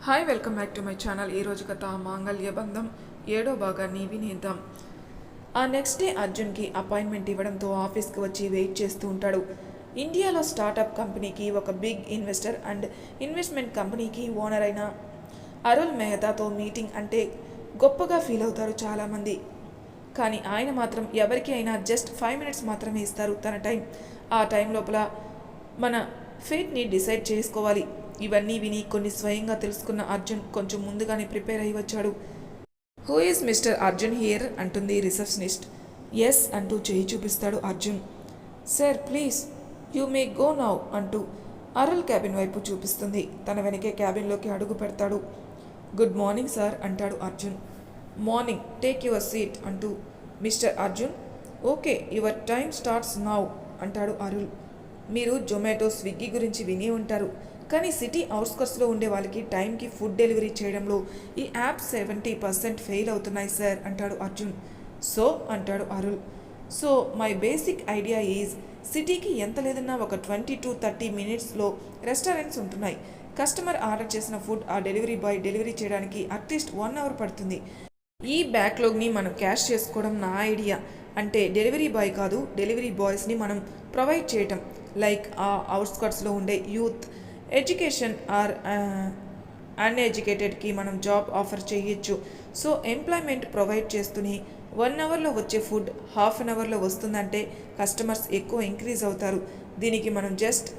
Hi welcome back to my channel. ఈరోజు కథ మాంగళ్య బంధం 7వ భాగాన్ని వినేద్దాం. ఆ నెక్స్ట్ డే అర్జున్కి అపాయింట్మెంట్ ఇవ్వడంతో ఆఫీస్కి వచ్చి వెయిట్ చేస్తూ ఉంటాడు. ఇండియాలో స్టార్టప్ కంపెనీకి ఒక బిగ్ ఇన్వెస్టర్ అండ్ ఇన్వెస్ట్మెంట్ కంపెనీకి ఓనర్ అయిన అరుల్ మెహతాతో మీటింగ్ అంటే గొప్పగా ఫీల్ అవుతారు చాలామంది. కానీ ఆయన మాత్రం ఎవరికి అయినా జస్ట్ 5 minutes మాత్రమే ఇస్తారు తన టైం. ఆ టైం లోపల మన ఫేట్ని డిసైడ్ చేసుకోవాలి. ఇవన్నీ విని కొన్ని స్వయంగా తెలుసుకున్న అర్జున్ కొంచెం ముందుగానే ప్రిపేర్ అయి వచ్చాడు. Who is mister Arjun here అంటుంది రిసెప్షనిస్ట్. ఎస్ అంటూ చేయి చూపిస్తాడు Arjun. Sir please you may go now అంటూ అరుల్ క్యాబిన్ వైపు చూపిస్తుంది. తన వెనకే క్యాబిన్లోకి అడుగు పెడతాడు. గుడ్ మార్నింగ్ సార్ అంటాడు Arjun. Morning, take your seat అంటూ mister Arjun okay your time starts now అంటాడు అరుల్. మీరు జొమాటో, స్విగ్గీ గురించి విని ఉంటారు, కానీ సిటీ అవుట్స్కట్స్లో ఉండే వాళ్ళకి టైంకి ఫుడ్ డెలివరీ చేయడంలో ఈ యాప్ 70% ఫెయిల్ అవుతున్నాయి సార్ అంటాడు అర్జున్. సో అంటాడు Arul. So my basic idea is సిటీకి ఎంత లేదన్నా ఒక 20 to 30 minutesలో రెస్టారెంట్స్ ఉంటున్నాయి. కస్టమర్ ఆర్డర్ చేసిన ఫుడ్ ఆ డెలివరీ బాయ్ డెలివరీ చేయడానికి అట్లీస్ట్ 1 hour పడుతుంది. ఈ బ్యాక్లాగ్ని మనం క్యాష్ చేసుకోవడం నా ఐడియా. అంటే డెలివరీ బాయ్ కాదు, డెలివరీ బాయ్స్ని మనం ప్రొవైడ్ చేయటం. లైక్ ఆ అవుట్స్కట్స్లో ఉండే యూత్, ఎడ్యుకేషన్ ఆర్ అన్ఎడ్యుకేటెడ్కి మనం జాబ్ ఆఫర్ చేయొచ్చు. సో ఎంప్లాయ్మెంట్ ప్రొవైడ్ చేస్తూనే 1 hourలో వచ్చే ఫుడ్ హాఫ్ అన్ అవర్లో వస్తుందంటే కస్టమర్స్ ఎక్కువ ఇంక్రీజ్ అవుతారు. దీనికి మనం జస్ట్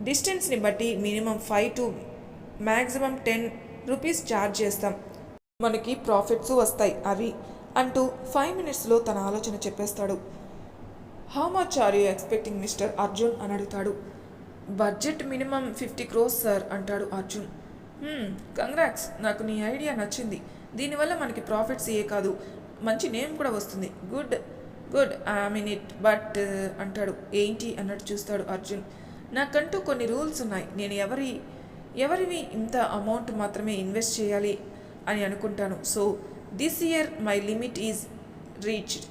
డిస్టెన్స్ని బట్టి minimum 5 to maximum 10 rupees charge చేస్తాం. మనకి ప్రాఫిట్స్ వస్తాయి అవి అంటూ 5 minutesలో తన ఆలోచన చెప్పేస్తాడు. How much are you expecting mister Arjun అని అడుగుతాడు. బడ్జెట్ మినిమం 50 crores సార్ అంటాడు అర్జున్. కంగ్రాట్స్, నాకు నీ ఐడియా నచ్చింది. దీనివల్ల మనకి ప్రాఫిట్స్ ఏ కాదు, మంచి నేమ్ కూడా వస్తుంది. Good good I mean it but అంటాడు. ఏంటి అన్నట్టు చూస్తాడు అర్జున్. నాకంటూ కొన్ని రూల్స్ ఉన్నాయి. నేను ఎవరివి ఇంత అమౌంట్ మాత్రమే ఇన్వెస్ట్ చేయాలి అని అనుకుంటాను. So this year my limit is reached.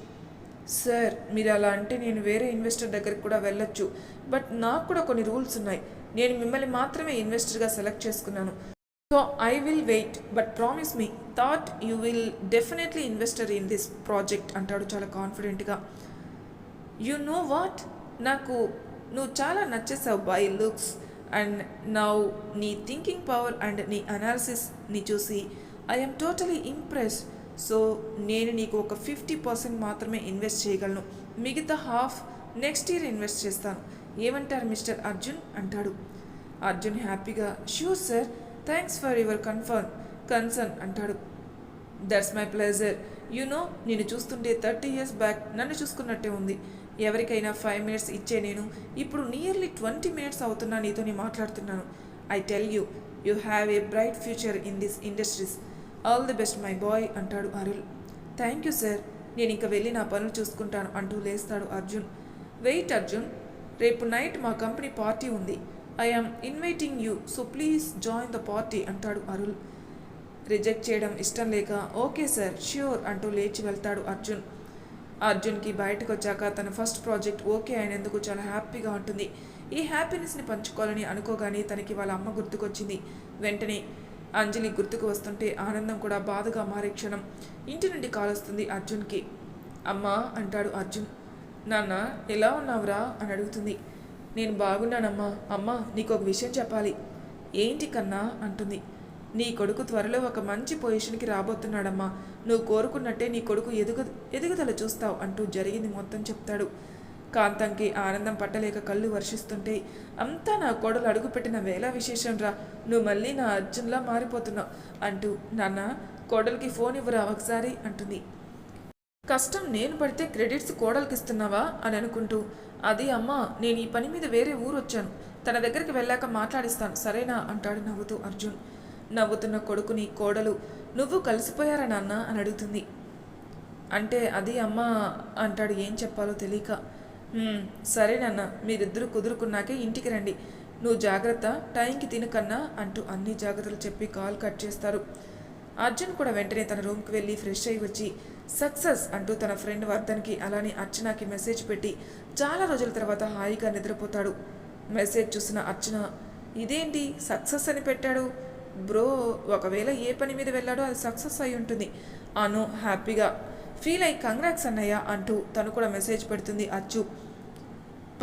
Sir మీరు అలా అంటే నేను వేరే ఇన్వెస్టర్ దగ్గరికి కూడా వెళ్ళొచ్చు, బట్ నాకు కూడా కొన్ని రూల్స్ ఉన్నాయి. నేను మిమ్మల్ని మాత్రమే ఇన్వెస్టర్గా సెలెక్ట్ చేసుకున్నాను. So I will wait but promise me that you will definitely investor in this project అంటాడు చాలా కాన్ఫిడెంట్గా. యు నో వాట్, నాకు నువ్వు చాలా నచ్చేసావు బై లుక్స్ అండ్ నౌ నీ థింకింగ్ పవర్ అండ్ నీ అనాలిసిస్ని చూసి ఐఎమ్ టోటలీ ఇంప్రెస్డ్. సో నేను నీకు ఒక 50% మాత్రమే ఇన్వెస్ట్ చేయగలను, మిగతా హాఫ్ నెక్స్ట్ ఇయర్ ఇన్వెస్ట్ చేస్తాను. ఏమంటారు మిస్టర్ అర్జున్ అంటాడు. అర్జున్ హ్యాపీగా sure sir, thanks for your concern అంటాడు. That's my pleasure. నో నేను చూస్తుంటే 30 years బ్యాక్ నన్ను చూసుకున్నట్టే ఉంది. ఎవరికైనా 5 minutes ఇచ్చే నేను ఇప్పుడు నియర్లీ 20 minutes అవుతున్నా నీతోని మాట్లాడుతున్నాను. I tell you, you have a bright future in this industries. All the best my boy అంటాడు అరుల్. థ్యాంక్ యూ సార్, నేను ఇంక వెళ్ళి నా పనులు చూసుకుంటాను అంటూ లేస్తాడు అర్జున్. వెయిట్ అర్జున్, రేపు నైట్ మా కంపెనీ పార్టీ ఉంది. I am inviting you, so please join the party అంటాడు అరుల్. రిజెక్ట్ చేయడం ఇష్టం లేక ఓకే సార్ ష్యూర్ అంటూ లేచి వెళ్తాడు అర్జున్. అర్జున్కి బయటకు వచ్చాక తన ఫస్ట్ ప్రాజెక్ట్ ఓకే అయినందుకు చాలా హ్యాపీగా ఉంటుంది. ఈ హ్యాపీనెస్ని పంచుకోవాలని అనుకోగానే తనకి వాళ్ళ అమ్మ గుర్తుకొచ్చింది. వెంటనే అంజలి గుర్తుకు వస్తుంటే ఆనందం కూడా బాధగా మారే క్షణం. ఇంటి నుండి కాల్ వస్తుంది అర్జున్కి. అమ్మా అంటాడు అర్జున్. నాన్న ఎలా ఉన్నావురా అని అడుగుతుంది. నేను బాగున్నానమ్మా. అమ్మ నీకు ఒక విషయం చెప్పాలి. ఏంటి కన్నా అంటుంది. నీ కొడుకు త్వరలో ఒక మంచి పొజిషన్కి రాబోతున్నాడమ్మా. నువ్వు కోరుకున్నట్టే నీ కొడుకు ఎదుగుదల చూస్తావు అంటూ జరిగింది మొత్తం చెప్తాడు. కాంతంకి ఆనందం పట్టలేక కళ్ళు వర్షిస్తుంటే అంతా నా కోడలు అడుగుపెట్టిన వేళ విశేషం రా, నువ్వు మళ్ళీ నా అర్జున్లా మారిపోతున్నావు అంటూ నాన్న కోడలికి ఫోన్ ఇవ్వరా ఒకసారి అంటుంది. కష్టం నేను పడితే క్రెడిట్స్ కోడలికి ఇస్తున్నావా అని అనుకుంటూ అది అమ్మా, నేను ఈ పని మీద వేరే ఊరు వచ్చాను, తన దగ్గరికి వెళ్ళాక మాట్లాడిస్తాను సరేనా అంటాడు నవ్వుతూ అర్జున్. నవ్వుతున్న కొడుకుని కోడలు నువ్వు కలిసిపోయారా నాన్న అని అడుగుతుంది. అంటే అది అమ్మా అంటాడు ఏం చెప్పాలో తెలియక. సరేనన్న, మీరిద్దరూ కుదురుకున్నాకే ఇంటికి రండి. నువ్వు జాగ్రత్త, టైంకి తినకన్నా అంటూ అన్ని జాగ్రత్తలు చెప్పి కాల్ కట్ చేస్తారు. అర్జున్ కూడా వెంటనే తన రూమ్కి వెళ్ళి ఫ్రెష్ అయ్యి వచ్చి సక్సెస్ అంటూ తన ఫ్రెండ్ వర్ధన్కి అలానే అర్చనకి మెసేజ్ పెట్టి చాలా రోజుల తర్వాత హాయిగా నిద్రపోతాడు. మెసేజ్ చూసిన అర్చన ఇదేంటి సక్సెస్ అని పెట్టాడు, బ్రో ఒకవేళ ఏ పని మీద వెళ్ళాడో అది సక్సెస్ అయి ఉంటుంది అను హ్యాపీగా ఫీల్ అయ్యి కంగ్రాట్స్ అన్నయ్య అంటూ తను కూడా మెసేజ్ పెడుతుంది అచ్చు.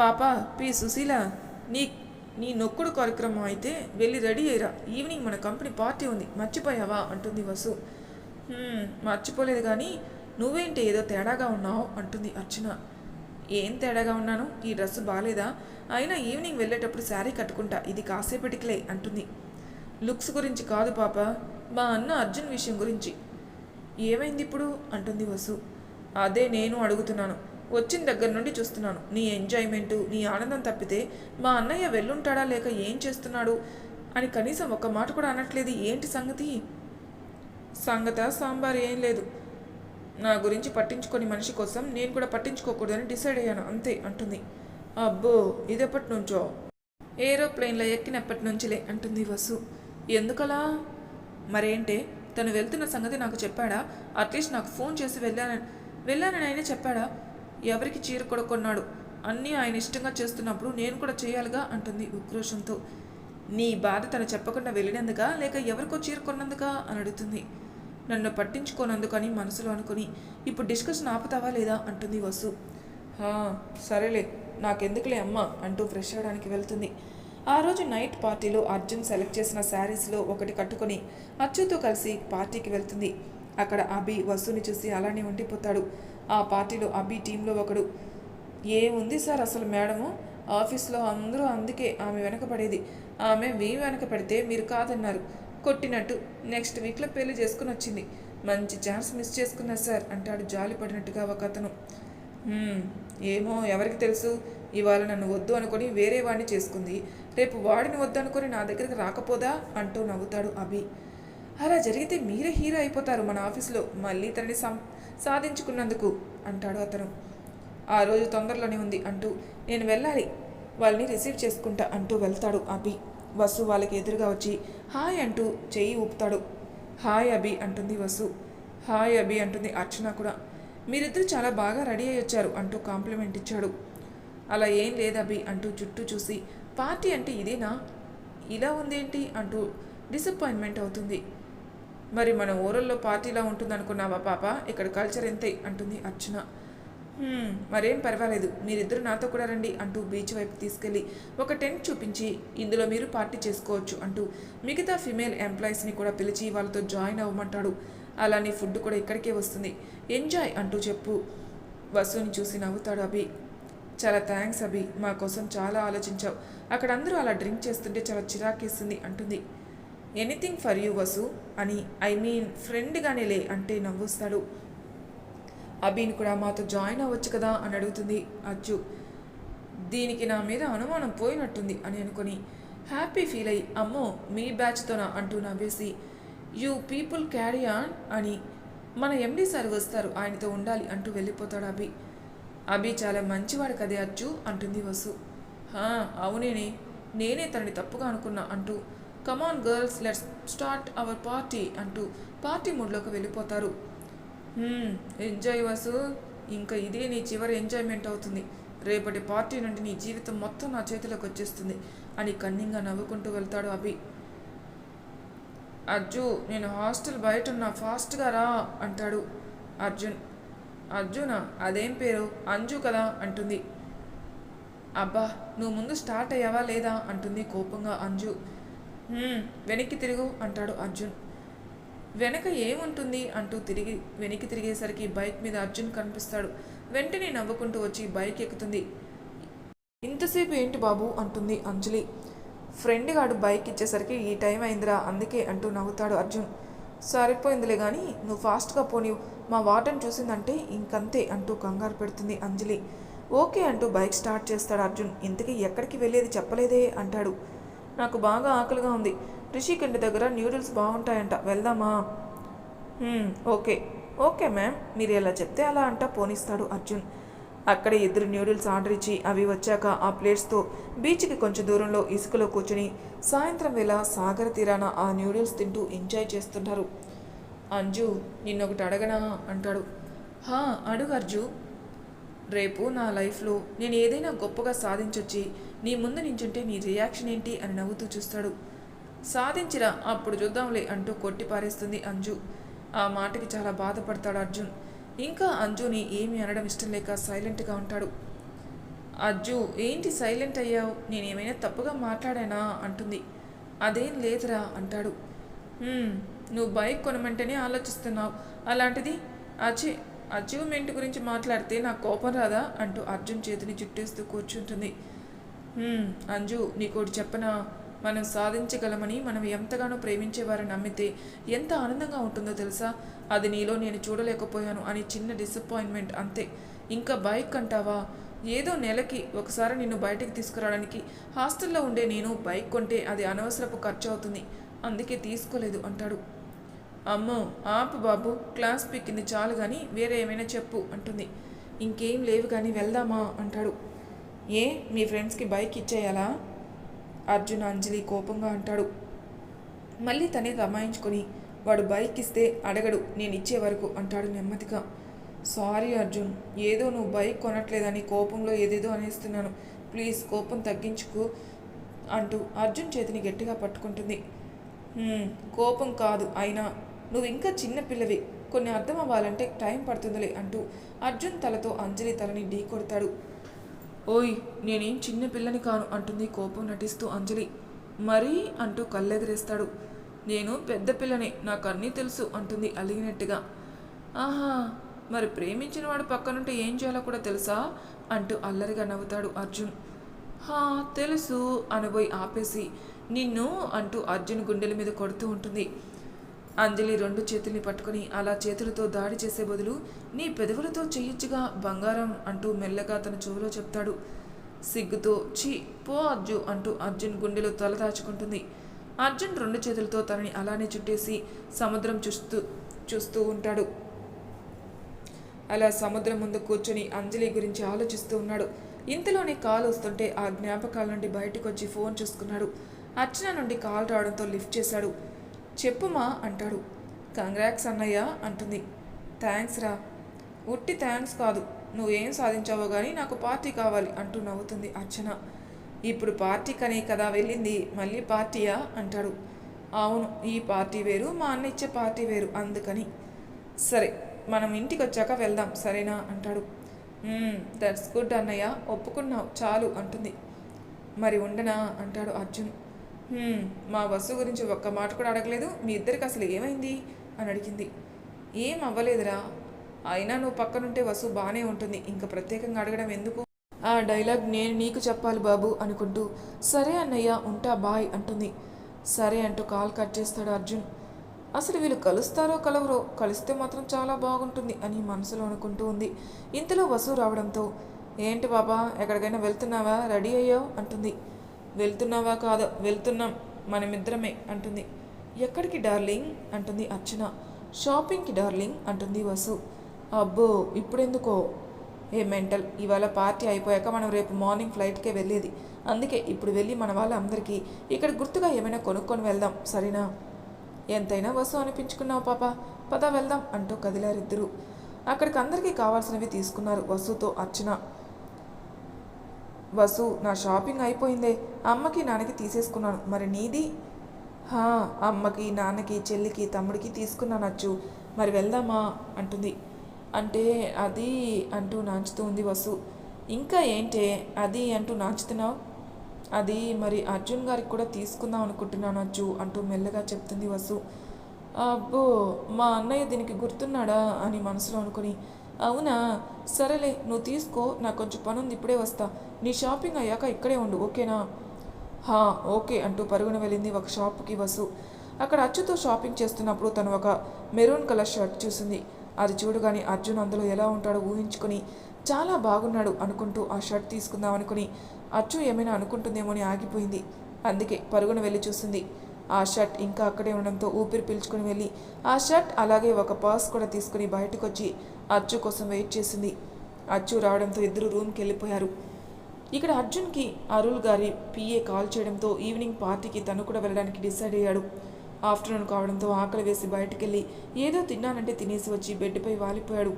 పాప పి సుశీల, నీ నీ నొక్కుడు కార్యక్రమం అయితే వెళ్ళి రెడీ అయ్యిరా, ఈవినింగ్ మన కంపెనీ పార్టీ ఉంది, మర్చిపోయావా అంటుంది వసు. మర్చిపోలేదు కానీ నువ్వేంటి ఏదో తేడాగా ఉన్నావు అంటుంది అర్చన. ఏం తేడాగా ఉన్నాను, ఈ డ్రెస్సు బాగాలేదా, అయినా ఈవినింగ్ వెళ్ళేటప్పుడు శారీ కట్టుకుంటా, ఇది కాసేపటికిలే అంటుంది. లుక్స్ గురించి కాదు పాప, మా అన్న అర్జున్ విషయం గురించి. ఏమైంది ఇప్పుడు అంటుంది వసు. అదే నేను అడుగుతున్నాను, వచ్చిన దగ్గర నుండి చూస్తున్నాను, నీ ఎంజాయ్మెంటు నీ ఆనందం తప్పితే మా అన్నయ్య వెళ్ళుంటాడా లేక ఏం చేస్తున్నాడు అని కనీసం ఒక్క మాట కూడా అనట్లేదు, ఏంటి సంగతి? సాంబార్ ఏం లేదు, నా గురించి పట్టించుకొని మనిషి కోసం నేను కూడా పట్టించుకోకూడదని డిసైడ్ అయ్యాను అంతే అంటుంది. అబ్బో ఇదెప్పటి నుంచో? ఏరోప్లేన్లో ఎక్కినప్పటి నుంచిలే అంటుంది వసు. ఎందుకలా? మరేంటే తను వెళ్తున్న సంగతి నాకు చెప్పాడా? అట్లీస్ట్ నాకు ఫోన్ చేసి వెళ్ళానని ఆయన చెప్పాడా? ఎవరికి చీర కూడా కొన్నాడు, అన్నీ ఆయన ఇష్టంగా చేస్తున్నప్పుడు నేను కూడా చేయాలిగా అంటుంది ఉక్రోషంతో. నీ బాధ తను చెప్పకుండా వెళ్ళినందుకా లేక ఎవరికో చీర కొన్నందుకా అని అడుగుతుంది. నన్ను పట్టించుకోనందుకని మనసులో అనుకుని ఇప్పుడు డిస్కషన్ ఆపుతావా లేదా అంటుంది వసు. సరేలే నాకెందుకులే అమ్మ అంటూ ఫ్రెష్ అవ్వడానికి వెళ్తుంది. ఆ రోజు నైట్ పార్టీలో అర్జున్ సెలెక్ట్ చేసిన శారీస్లో ఒకటి కట్టుకొని అచ్చుతో కలిసి పార్టీకి వెళ్తుంది. అక్కడ అభి వసుని చూసి అలానే ఉండిపోతాడు. ఆ పార్టీలో అభి టీంలో ఒకడు. ఏముంది సార్ అసలు మేడము, ఆఫీస్లో అందరూ అందుకే ఆమె వెనకపడేది, ఆమె మీ వెనక పడితే మీరు కాదన్నారు, కొట్టినట్టు నెక్స్ట్ వీక్లో పెళ్లి చేసుకుని వచ్చింది, మంచి ఛాన్స్ మిస్ చేసుకున్నారు సార్ అంటాడు జాలి పడినట్టుగా ఒక అతను. ఏమో ఎవరికి తెలుసు, ఇవాళ నన్ను వద్దు అనుకొని వేరే వాడిని చేసుకుంది, రేపు వాడిని వద్దు అనుకొని నా దగ్గరికి రాకపోదా అంటూ నవ్వుతాడు అభి. అలా జరిగితే మీరే హీరో అయిపోతారు మన ఆఫీస్లో మళ్ళీ తనని సాధించుకున్నందుకు అంటాడు అతను. ఆ రోజు తొందరలోనే ఉంది అంటూ నేను వెళ్ళాలి, వాళ్ళని రిసీవ్ చేసుకుంటా అంటూ వెళ్తాడు అభి. వసు వాళ్ళకి ఎదురుగా వచ్చి హాయ్ అంటూ చెయ్యి ఊపుతాడు. హాయ్ అభి అంటుంది వసు. హాయ్ అభి అంటుంది అర్చన కూడా. మీరిద్దరు చాలా బాగా రెడీ అయ్యి వచ్చారు అంటూ కాంప్లిమెంట్ ఇచ్చాడు. అలా ఏం లేదు అభి అంటూ చుట్టూ చూసి పార్టీ అంటే ఇదేనా, ఇలా ఉందేంటి అంటూ డిసప్పాయింట్మెంట్ అవుతుంది. మరి మన ఊరల్లో పార్టీలా ఉంటుంది అనుకున్నావా పాప, ఇక్కడ కల్చర్ ఎంతే అంటుంది అర్చన. మరేం పర్వాలేదు, మీరిద్దరు నాతో కూడా రండి అంటూ బీచ్ వైపు తీసుకెళ్ళి ఒక టెంట్ చూపించి ఇందులో మీరు పార్టీ చేసుకోవచ్చు అంటూ మిగతా ఫిమేల్ ఎంప్లాయీస్ని కూడా పిలిచి వాళ్ళతో జాయిన్ అవ్వమంటాడు. అలానే ఫుడ్ కూడా ఇక్కడికే వస్తుంది, ఎంజాయ్ అంటూ చెప్పు. వసుని చూసి నవ్వుతాడు అభి. చాలా థ్యాంక్స్ అభి, మా కోసం చాలా ఆలోచించావు, అక్కడ అందరూ అలా డ్రింక్ చేస్తుంటే చాలా చిరాకేస్తుంది అంటుంది. ఎనీథింగ్ ఫర్ యూ వసు అని ఫ్రెండ్గానే లే అంటే నవ్వుస్తాడు. అభిని కూడా మాతో జాయిన్ అవ్వచ్చు కదా అని అడుగుతుంది అజ్జు. దీనికి నా మీద అనుమానం పోయినట్టుంది అని అనుకుని హ్యాపీ ఫీల్ అయ్యి అమ్మో మీ బ్యాచ్తోనా అంటూ నవ్వేసి యూ పీపుల్ క్యారీ ఆన్ అని మన ఎండి సార్ వస్తారు ఆయనతో ఉండాలి అంటూ వెళ్ళిపోతాడు అభి. అభి చాలా మంచివాడు కదే అజ్జు అంటుంది వసు. నేనే తనని తప్పుగా అనుకున్నా అంటూ కమాన్ girls let's start our party అంటూ పార్టీ మూడ్లోకి వెళ్ళిపోతారు. ఎంజాయ్ వసు, ఇంకా ఇదే నీ చివరి ఎంజాయ్మెంట్ అవుతుంది, రేపటి పార్టీ నుండి నీ జీవితం మొత్తం నా చేతిలోకి వచ్చేస్తుంది అని కన్నింగా నవ్వుకుంటూ వెళ్తాడు అభి. అజ్జు నేను హాస్టల్ బయట ఉన్నా ఫాస్ట్గా రా అంటాడు అర్జున్. అర్జునా అదేం పేరు, అంజు కదా అంటుంది. అబ్బా నువ్వు ముందు స్టార్ట్ అయ్యావా లేదా అంటుంది కోపంగా అంజు. వెనక్కి తిరుగు అంటాడు అర్జున్. వెనక ఏముంటుంది అంటూ వెనక్కి తిరిగేసరికి బైక్ మీద అర్జున్ కనిపిస్తాడు. వెంటనే నవ్వుకుంటూ వచ్చి బైక్ ఎక్కుతుంది. ఇంతసేపు ఏంటి బాబు అంటుంది అంజలి. ఫ్రెండ్ గాడు బైక్ ఇచ్చేసరికి ఈ టైం అయిందిరా అందుకే అంటూ నవ్వుతాడు అర్జున్. సరిపోయిందిలే కానీ నువ్వు ఫాస్ట్గా పోనీవు, మా వార్డెన్ చూసిందంటే ఇంకంతే అంటూ కంగారు పెడుతుంది అంజలి. ఓకే అంటూ బైక్ స్టార్ట్ చేస్తాడు అర్జున్. ఇంతకీ ఎక్కడికి వెళ్ళేది చెప్పలేదే అంటాడు. నాకు బాగా ఆకలిగా ఉంది, రిషికండి దగ్గర న్యూడిల్స్ బాగుంటాయంట, వెళ్దామా? ఓకే మ్యామ్, మీరు ఎలా చెప్తే అలా అంట పోనిస్తాడు అర్జున్. అక్కడే ఇద్దరు న్యూడిల్స్ ఆర్డర్ ఇచ్చి అవి వచ్చాక ఆ ప్లేట్స్తో బీచ్కి కొంచెం దూరంలో ఇసుకలో కూర్చుని సాయంత్రం వేళ సాగర తీరాన ఆ న్యూడిల్స్ తింటూ ఎంజాయ్ చేస్తుంటారు. అంజు నిన్నొకటి అడగనా అంటాడు. అడుగు అర్జు. రేపు నా లైఫ్లో నేను ఏదైనా గొప్పగా సాధించొచ్చి నీ ముందు నించుంటే నీ రియాక్షన్ ఏంటి అని నవ్వుతూ చూస్తాడు. సాధించిరా అప్పుడు చూద్దాంలే అంటూ కొట్టి పారేస్తుంది అంజు. ఆ మాటకి చాలా బాధపడతాడు అర్జున్. ఇంకా అంజుని ఏమీ అనడం ఇష్టం లేక సైలెంట్గా ఉంటాడు. అజ్జు ఏంటి సైలెంట్ అయ్యావు, నేనేమైనా తప్పుగా మాట్లాడానా అంటుంది. అదేం లేదురా అంటాడు. నువ్వు బైక్ కొనమంటేనే ఆలోచిస్తున్నావు, అలాంటిది అచీవ్మెంట్ గురించి మాట్లాడితే నాకు కోపం రాదా అంటూ అర్జున్ చేతిని చుట్టేస్తూ కూర్చుంటుంది. అంజు నీకోటి చెప్పనా, మనం సాధించగలమని మనం ఎంతగానో ప్రేమించేవారని నమ్మితే ఎంత ఆనందంగా ఉంటుందో తెలుసా. అది నీలో నేను చూడలేకపోయాను అని చిన్న డిసప్పాయింట్మెంట్ అంతే. ఇంకా బైక్ అంటావా, ఏదో నెలకి ఒకసారి నిన్ను బయటికి తీసుకురావడానికి హాస్టల్లో ఉండే నేను బైక్ కొంటే అది అనవసరపు ఖర్చు అవుతుంది, అందుకే తీసుకోలేదు అంటాడు. అమ్మో ఆపు బాబు, క్లాస్ పిక్కింది చాలు కానీ వేరే ఏమైనా చెప్పు అంటుంది. ఇంకేం లేవు కానీ వెళ్దామా అంటాడు. ఏ మీ ఫ్రెండ్స్కి బైక్ ఇచ్చేయాలా అర్జున్ అంజలి కోపంగా అంటాడు. మళ్ళీ తనే తమాయించుకొని వాడు బైక్ ఇస్తే అడగడు నేను ఇచ్చే వరకు అంటాడు నెమ్మదిగా. సారీ అర్జున్, ఏదో నువ్వు బైక్ కొనట్లేదని కోపంలో ఏదేదో అనేస్తున్నాను, ప్లీజ్ కోపం తగ్గించుకు అంటూ అర్జున్ చేతిని గట్టిగా పట్టుకుంటుంది. కోపం కాదు, అయినా నువ్వు ఇంకా చిన్న పిల్లవి, కొన్ని అర్థం అవ్వాలంటే టైం పడుతుందిలే అంటూ అర్జున్ తలతో అంజలి తలని ఢీ కొడతాడు. ఓయ్ నేనేం చిన్న పిల్లని కాను అంటుంది కోపం నటిస్తూ అంజలి. మరీ అంటూ కళ్ళెదిరేస్తాడు. నేను పెద్ద పిల్లనే, నాకు అన్నీ తెలుసు అంటుంది అలిగినట్టుగా. ఆహా, మరి ప్రేమించిన వాడు పక్కనుంటే ఏం చేయాలో కూడా తెలుసా అంటూ అల్లరిగా నవ్వుతాడు అర్జున్. తెలుసు అనబోయి ఆపేసి నిన్ను అంటూ అర్జున్ గుండెల మీద కొడుతూ ఉంటుంది. అంజలి రెండు చేతుల్ని పట్టుకుని అలా చేతులతో దాడి చేసే బదులు నీ పెదవులతో చెయ్యొచ్చుగా బంగారం అంటూ మెల్లగా తన చెవులో చెప్తాడు. సిగ్గుతో ఛీ పో అర్జు అంటూ అర్జున్ గుండెలో తల దాచుకుంటుంది. అర్జున్ రెండు చేతులతో తనని అలానే చుట్టేసి సముద్రం చూస్తూ ఉంటాడు. అలా సముద్రం ముందు కూర్చొని అంజలి గురించి ఆలోచిస్తూ ఉన్నాడు. ఇంతలోనే కాల్ వస్తుంటే ఆ జ్ఞాపకాల నుండి బయటకు వచ్చి ఫోన్ చూసుకున్నాడు. అర్చన నుండి కాల్ రావడంతో లిఫ్ట్ చేశాడు. చెప్పుమా అంటాడు. కంగ్రాట్స్ అన్నయ్య అంటుంది. థ్యాంక్స్ రా. ఉట్టి థ్యాంక్స్ కాదు, నువ్వేం సాధించావో కానీ నాకు పార్టీ కావాలి అంటూ నవ్వుతుంది అర్చన. ఇప్పుడు పార్టీకనే కదా వెళ్ళింది, మళ్ళీ పార్టీయా అంటాడు. అవును, ఈ పార్టీ వేరు, మా అన్న ఇచ్చే పార్టీ వేరు, అందుకని. సరే మనం ఇంటికి వచ్చాక వెళ్దాం సరేనా అంటాడు. దట్స్ గుడ్ అన్నయ్య, ఒప్పుకున్నావు చాలు అంటుంది. మరి ఉండనా అంటాడు అర్జున్. మా వసు గురించి ఒక్క మాట కూడా అడగలేదు, మీ ఇద్దరికి అసలు ఏమైంది అని అడిగింది. ఏం అవ్వలేదురా, అయినా నువ్వు పక్కనుంటే వసు బాగానే ఉంటుంది, ఇంకా ప్రత్యేకంగా అడగడం ఎందుకు. ఆ డైలాగ్ నేను నీకు చెప్పాలి బాబు అనుకుంటూ సరే అన్నయ్య ఉంటా బాయ్ అంటుంది. సరే అంటూ కాల్ కట్ చేస్తాడు అర్జున్. అసలు వీళ్ళు కలుస్తారో కలవరో, కలిస్తే మాత్రం చాలా బాగుంటుంది అని మనసులో అనుకుంటూ ఉంది. ఇంతలో వసు రావడంతో ఏంటి బాబా ఎక్కడికైనా వెళ్తున్నావా, రెడీ అయ్యావు అంటుంది. వెళ్తున్నావా కాదో, వెళ్తున్నాం మనమిద్దరమే అంటుంది. ఎక్కడికి డార్లింగ్ అంటుంది అర్చన. షాపింగ్కి డార్లింగ్ అంటుంది వసు. అబ్బో ఇప్పుడెందుకో, ఏ మెంటల్, ఇవాళ పార్టీ అయిపోయాక మనం రేపు మార్నింగ్ ఫ్లైట్కే వెళ్ళేది, అందుకే ఇప్పుడు వెళ్ళి మన వాళ్ళందరికీ ఇక్కడ గుర్తుగా ఏమైనా కొనుక్కొని వెళ్దాం సరేనా. ఎంతైనా వసు అనిపించుకున్నావు పాప, పద వెళ్దాం అంటూ కదిలారిద్దరు. అక్కడికి అందరికీ కావాల్సినవి తీసుకున్నారు వసుతో అర్చన. వసు నా షాపింగ్ అయిపోయిందే, అమ్మకి నాన్నకి తీసేసుకున్నాను, మరి నీది. అమ్మకి నాన్నకి చెల్లికి తమ్ముడికి తీసుకున్నాను అచ్చు, మరి వెళ్దామా అంటుంది. అంటే అది అంటూ నాంచుతూ ఉంది వసు. ఇంకా ఏంటే అది అంటూ నాంచుతున్నావు. అది మరి అర్జున్ గారికి కూడా తీసుకుందాం అనుకుంటున్నాను అచ్చు అంటూ మెల్లగా చెప్తుంది వసు. అబ్బో మా అన్నయ్య దీనికి గుర్తున్నాడా అని మనసులో అనుకుని అవునా సరేలే నువ్వు తీసుకో, నాకు కొంచెం పని ఉంది ఇప్పుడే వస్తా, నీ షాపింగ్ అయ్యాక ఇక్కడే ఉండు ఓకేనా. ఓకే అంటూ పరుగున వెళ్ళింది ఒక షాప్కి వసు. అక్కడ అచ్చుతో షాపింగ్ చేస్తున్నప్పుడు తను ఒక మెరూన్ కలర్ షర్ట్ చూసింది. అది చూడగానే అర్జున్ అందులో ఎలా ఉంటాడో ఊహించుకొని చాలా బాగున్నాడు అనుకుంటూ ఆ షర్ట్ తీసుకుందాం అనుకుని అచ్చు ఏమైనా అనుకుంటుందేమో అని ఆగిపోయింది. అందుకే పరుగున వెళ్ళి చూసింది. ఆ షర్ట్ ఇంకా అక్కడే ఉండడంతో ఊపిరి పీల్చుకుని వెళ్ళి ఆ షర్ట్ అలాగే ఒక పర్స్ కూడా తీసుకుని బయటకు వచ్చి అచ్చు కోసం వెయిట్ చేసింది. అచ్చు రావడంతో ఇద్దరు రూమ్కి వెళ్ళిపోయారు. ఇక్కడ అర్జున్కి అరుల్ గారి పిఏ కాల్ చేయడంతో ఈవినింగ్ పార్టీకి తను కూడా వెళ్ళడానికి డిసైడ్ అయ్యాడు. ఆఫ్టర్నూన్ కావడంతో ఆకలి వేసి బయటకెళ్ళి ఏదో తిన్నానంటే తినేసి వచ్చి బెడ్పై వాలిపోయాడు.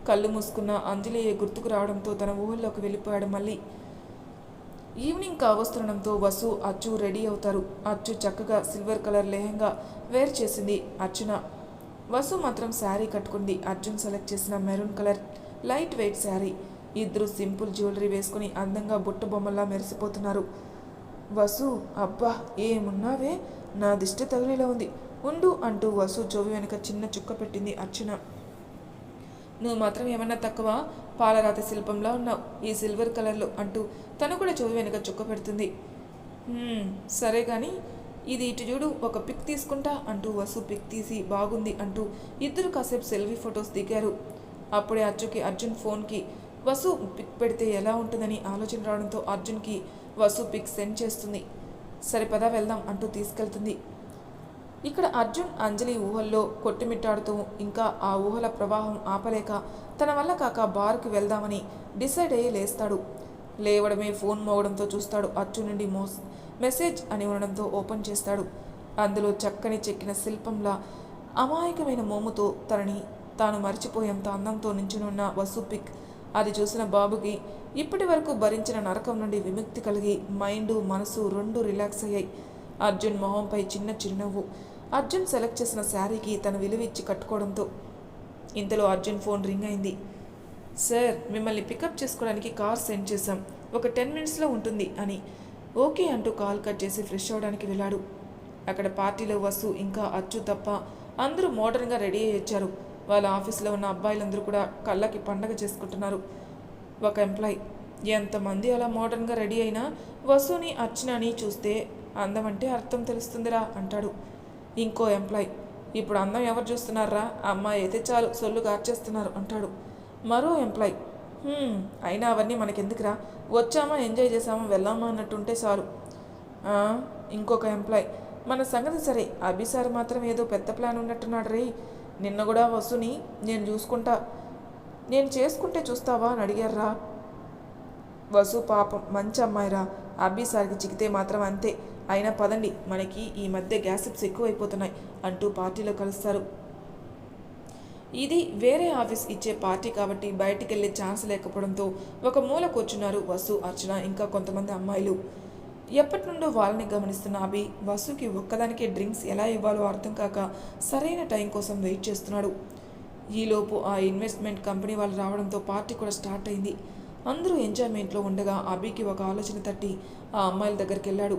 కళ్ళు మూసుకున్న అంజలి గుర్తుకు రావడంతో తన ఊహల్లోకి వెళ్ళిపోయాడు. మళ్ళీ ఈవినింగ్ కావస్తుండడంతో వసు అచ్చు రెడీ అవుతారు. అచ్చు చక్కగా సిల్వర్ కలర్ లెహెంగా వేర్ చేసింది అర్చన. వసు మాత్రం శారీ కట్టుకుంది. అర్జున్ సెలెక్ట్ చేసిన maroon colour light weight sari. ఇద్దరు సింపుల్ జ్యువెలరీ వేసుకుని అందంగా బుట్ట బొమ్మల్లా మెరిసిపోతున్నారు. వసు, అబ్బా ఏమున్నావే, నా దిష్టి తగిలేలా ఉంది, ఉండు అంటూ వసు చెవి వెనుక చిన్న చుక్క పెట్టింది అర్చన. నువ్వు మాత్రం ఏమన్నా తక్కువ, పాలరాతి శిల్పంలా ఉన్నావు ఈ సిల్వర్ కలర్లో అంటూ తను కూడా చెవి వెనుక చుక్క పెడుతుంది. సరే కానీ ఇది ఇటు చూడు, ఒక పిక్ తీసుకుంటా అంటూ వసు పిక్ తీసి బాగుంది అంటూ ఇద్దరు కాసేపు సెల్ఫీ ఫొటోస్ దిగారు. అప్పుడే అచ్చుకి అర్జున్ ఫోన్కి వసు పిక్ పెడితే ఎలా ఉంటుందని ఆలోచన రావడంతో అర్జున్కి వసు పిక్ సెండ్ చేస్తుంది. సరిపదా వెళ్దాం అంటూ తీసుకెళ్తుంది. ఇక్కడ అర్జున్ అంజలి ఊహల్లో కొట్టుమిట్టాడుతూ ఇంకా ఆ ఊహల ప్రవాహం ఆపలేక తన వల్ల కాక బార్కి వెళ్దామని డిసైడ్ అయ్యి లేస్తాడు. లేవడమే ఫోన్ మోగడంతో చూస్తాడు. అర్జున్ నుండి మెసేజ్ అని ఉండడంతో ఓపెన్ చేస్తాడు. అందులో చక్కని చెక్కిన శిల్పంలా అమాయకమైన మోముతో తనని తాను మర్చిపోయేంత అందంతో నించునున్న వసు పిక్. అది చూసిన బాబుకి ఇప్పటి వరకు భరించిన నరకం నుండి విముక్తి కలిగి మైండు మనసు రెండు రిలాక్స్ అయ్యాయి. అర్జున్ మొహంపై చిన్న చిరునవ్వు. అర్జున్ సెలెక్ట్ చేసిన శారీకి తన విలువిచ్చి కట్టుకోవడంతో ఇంతలో అర్జున్ ఫోన్ రింగ్ అయింది. సార్, మిమ్మల్ని పికప్ చేసుకోవడానికి కార్ సెండ్ చేశాం, ఒక 10 మినిట్స్లో ఉంటుంది అని. ఓకే అంటూ కాల్ కట్ చేసి ఫ్రెష్ అవ్వడానికి వెళ్ళాడు. అక్కడ పార్టీలో వసు ఇంకా అచ్చు తప్ప అందరూ మోడర్న్గా రెడీ అయ్యి వచ్చారు. వాళ్ళ ఆఫీస్లో ఉన్న అబ్బాయిలందరూ కూడా కళ్ళకి పండగ చేసుకుంటున్నారు. ఒక ఎంప్లాయ్, ఎంతమంది అలా మోడర్న్గా రెడీ అయినా వసుని అర్చనని చూస్తే అందం అంటే అర్థం తెలుస్తుందిరా అంటాడు. ఇంకో ఎంప్లాయ్, ఇప్పుడు అందం ఎవరు చూస్తున్నారా, అమ్మాయి అయితే చాలు సొల్లు గార్చేస్తున్నారు అంటాడు. మరో ఎంప్లాయ్, అయినా అవన్నీ మనకెందుకురా, వచ్చామా ఎంజాయ్ చేసామా వెళ్ళామా అన్నట్టుంటే చాలు. ఇంకొక ఎంప్లాయ్, మన సంగతి సరే, అభిసారి మాత్రం ఏదో పెద్ద ప్లాన్ ఉన్నట్టున్నాడు రే, నిన్న కూడా వసుని నేను చేసుకుంటే చూస్తావా అని అడిగారా. వసు పాపం మంచి అమ్మాయిరా, అభిసారికి చిక్కితే మాత్రం అంతే. అయినా పదండి, మనకి ఈ మధ్య గ్యాసిప్స్ ఎక్కువైపోతున్నాయి అంటూ పార్టీలో కలుస్తారు. ఇది వేరే ఆఫీస్ ఇచ్చే పార్టీ కాబట్టి బయటికి వెళ్ళే ఛాన్స్ లేకపోవడంతో ఒక మూల కూర్చున్నారు వసు, అర్చన ఇంకా కొంతమంది అమ్మాయిలు. ఎప్పటి నుండో వాళ్ళని గమనిస్తున్న అభి వసుకి ఒక్కదానికే డ్రింక్స్ ఎలా ఇవ్వాలో అర్థం కాక సరైన టైం కోసం వెయిట్ చేస్తున్నాడు. ఈలోపు ఆ ఇన్వెస్ట్మెంట్ కంపెనీ వాళ్ళు రావడంతో పార్టీ కూడా స్టార్ట్ అయింది. అందరూ ఎంజాయ్మెంట్లో ఉండగా అభికి ఒక ఆలోచన తట్టి ఆ అమ్మాయిల దగ్గరికి వెళ్ళాడు.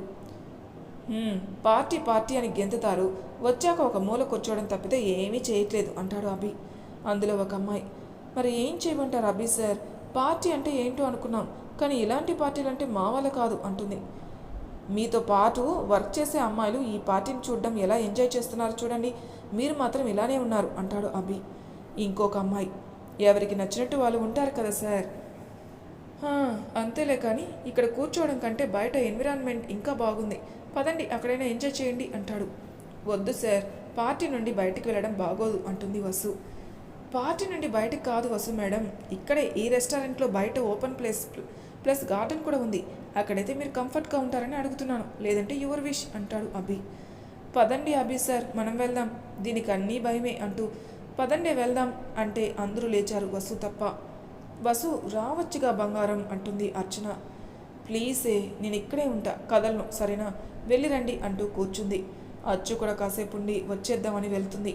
పార్టీ పార్టీ అని గెంతుతారు, వచ్చాక ఒక మూల కూర్చోవడం తప్పితే ఏమీ చేయట్లేదు అంటాడు అభి. అందులో ఒక అమ్మాయి, మరి ఏం చేయమంటారు అభి సార్, పార్టీ అంటే ఏంటో అనుకున్నాం, కానీ ఇలాంటి పార్టీలు అంటే మా వల్ల కాదు అంటుంది. మీతో పాటు వర్క్ చేసే అమ్మాయిలు ఈ పార్టీని చూడడం ఎలా ఎంజాయ్ చేస్తున్నారో చూడండి, మీరు మాత్రం ఇలానే ఉన్నారు అంటాడు అభి. ఇంకొక అమ్మాయి, ఎవరికి నచ్చినట్టు వాళ్ళు ఉంటారు కదా సార్. అంతేలే, కానీ ఇక్కడ కూర్చోవడం కంటే బయట ఎన్విరాన్మెంట్ ఇంకా బాగుంది, పదండి అక్కడైనా ఎంజాయ్ చేయండి అంటాడు. వద్దు సార్, పార్టీ నుండి బయటికి వెళ్ళడం బాగోదు అంటుంది వసు. పార్టీ నుండి బయటికి కాదు వసు మేడం, ఇక్కడే ఈ రెస్టారెంట్లో బయట ఓపెన్ ప్లస్ గార్డెన్ కూడా ఉంది, అక్కడైతే మీరు కంఫర్ట్గా ఉంటారని అడుగుతున్నాను, లేదంటే యువర్ విష్ అంటాడు అభి. పదండి అభి సార్, మనం వెళ్దాం, దీనికి అన్నీ భయమే అంటూ పదండి వెళ్దాం అంటే అందరూ లేచారు, వసు తప్ప. వసు, రావచ్చుగా బంగారం అంటుంది అర్చన. ప్లీజే, నేను ఇక్కడే ఉంటా, కదలను, సరేనా, వెళ్ళిరండి అంటూ కూర్చుంది. అచ్చు కూడా కాసేపు ఉండి వచ్చేద్దామని వెళ్తుంది.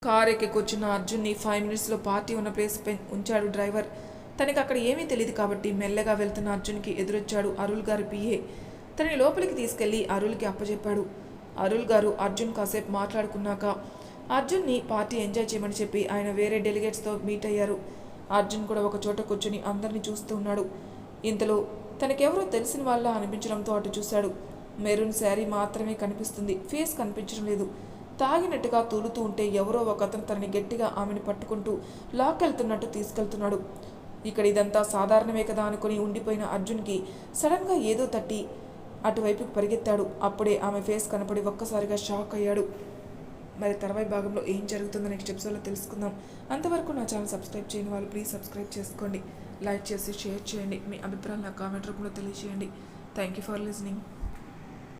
కార్ ఎక్కి కూర్చున్న అర్జున్ని 5 మినిట్స్లో పార్టీ ఉన్న ప్లేస్ ఉంచాడు డ్రైవర్. తనకి అక్కడ ఏమీ తెలియదు కాబట్టి మెల్లగా వెళ్తున్న అర్జున్కి ఎదురొచ్చాడు అరుల్ గారి పిఏ. తనని లోపలికి తీసుకెళ్లి అరుల్కి అప్పచెప్పాడు. అరుల్ గారు అర్జున్ కాసేపు మాట్లాడుకున్నాక అర్జున్ని పార్టీ ఎంజాయ్ చేయమని చెప్పి ఆయన వేరే డెలిగేట్స్తో మీట్ అయ్యారు. అర్జున్ కూడా ఒక చోట కూర్చుని అందరినీ చూస్తూ ఉన్నాడు. ఇంతలో తనకెవరో తెలిసిన వాళ్ళ అనిపించడంతో అటు చూశాడు. మెరూన్ శారీ మాత్రమే కనిపిస్తుంది, ఫేస్ కనిపించడం లేదు. తాగినట్టుగా తూలుతూ ఉంటే ఎవరో ఒకతను తనని గట్టిగా ఆమెను పట్టుకుంటూ లాక్కెళ్తున్నట్టు తీసుకెళ్తున్నాడు. ఇక్కడ ఇదంతా సాధారణమే కదా అనుకుని ఉండిపోయిన అర్జున్కి సడన్గా ఏదో తట్టి అటువైపుకి పరిగెత్తాడు. అప్పుడే ఆమె ఫేస్ కనపడి ఒక్కసారిగా షాక్ అయ్యాడు. మరి తర్వాయి భాగంలో ఏం జరుగుతుందో నెక్స్ట్ ఎపిసోడ్లో తెలుసుకుందాం. అంతవరకు నా ఛానల్ సబ్స్క్రైబ్ చేయని వాళ్ళు ప్లీజ్ సబ్స్క్రైబ్ చేసుకోండి, లైక్ చేసి షేర్ చేయండి, మీ అభిప్రాయాలు నా కామెంట్ రూపంలో తెలియజేయండి. Thank you for listening.